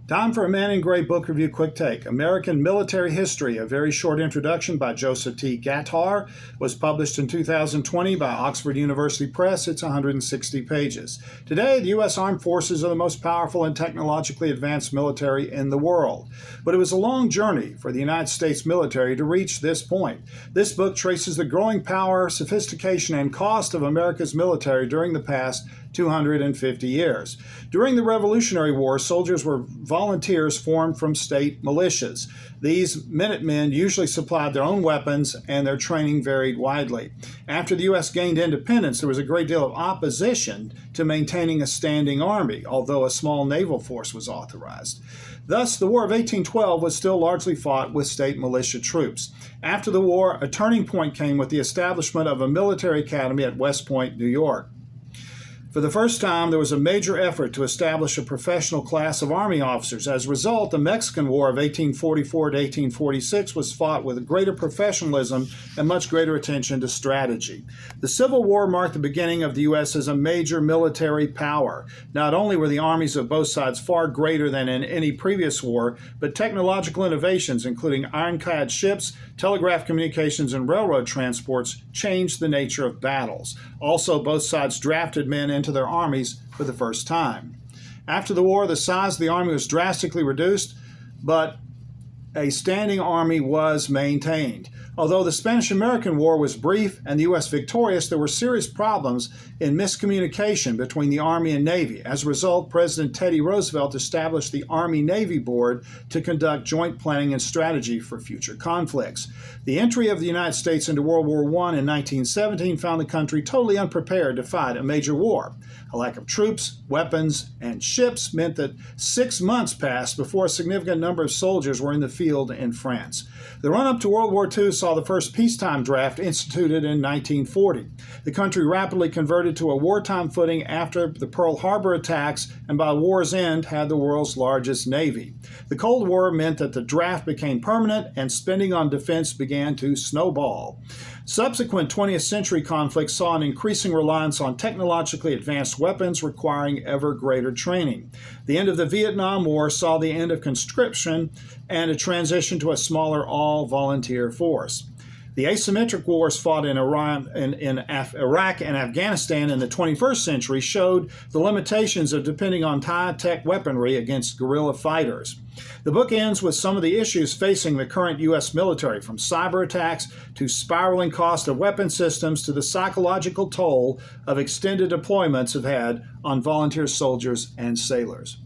Time for a Man in Gray book review quick take. American Military History, a very short introduction by Joseph T. Glatthaar, was published in 2020 by Oxford University Press. It's 160 pages. Today, the U.S. Armed Forces are the most powerful and technologically advanced military in the world. But it was a long journey for the United States military to reach this point. This book traces the growing power, sophistication, and cost of America's military during the past 250 years. During the Revolutionary War, soldiers were volunteers formed from state militias. These Minutemen usually supplied their own weapons, and their training varied widely. After the U.S. gained independence, there was a great deal of opposition to maintaining a standing army, although a small naval force was authorized. Thus, the War of 1812 was still largely fought with state militia troops. After the war, a turning point came with the establishment of a military academy at West Point, New York. For the first time, there was a major effort to establish a professional class of Army officers. As a result, the Mexican War of 1844 to 1846 was fought with greater professionalism and much greater attention to strategy. The Civil War marked the beginning of the U.S. as a major military power. Not only were the armies of both sides far greater than in any previous war, but technological innovations, including ironclad ships, telegraph communications, and railroad transports, changed the nature of battles. Also, both sides drafted men into their armies for the first time. After the war, the size of the army was drastically reduced, but a standing army was maintained. Although the Spanish-American War was brief and the U.S. victorious, there were serious problems in miscommunication between the Army and Navy. As a result, President Teddy Roosevelt established the Army-Navy Board to conduct joint planning and strategy for future conflicts. The entry of the United States into World War I in 1917 found the country totally unprepared to fight a major war. A lack of troops, weapons, and ships meant that 6 months passed before a significant number of soldiers were in the field in France. The run-up to World War II saw the first peacetime draft instituted in 1940. The country rapidly converted to a wartime footing after the Pearl Harbor attacks, and by war's end had the world's largest navy. The Cold War meant that the draft became permanent and spending on defense began to snowball. Subsequent 20th century conflicts saw an increasing reliance on technologically advanced weapons requiring ever greater training. The end of the Vietnam War saw the end of conscription and a transition to a smaller all-volunteer force. The asymmetric wars fought in Iraq and Afghanistan in the 21st century showed the limitations of depending on high-tech weaponry against guerrilla fighters. The book ends with some of the issues facing the current U.S. military, from cyber attacks to spiraling cost of weapon systems to the psychological toll of extended deployments have had on volunteer soldiers and sailors.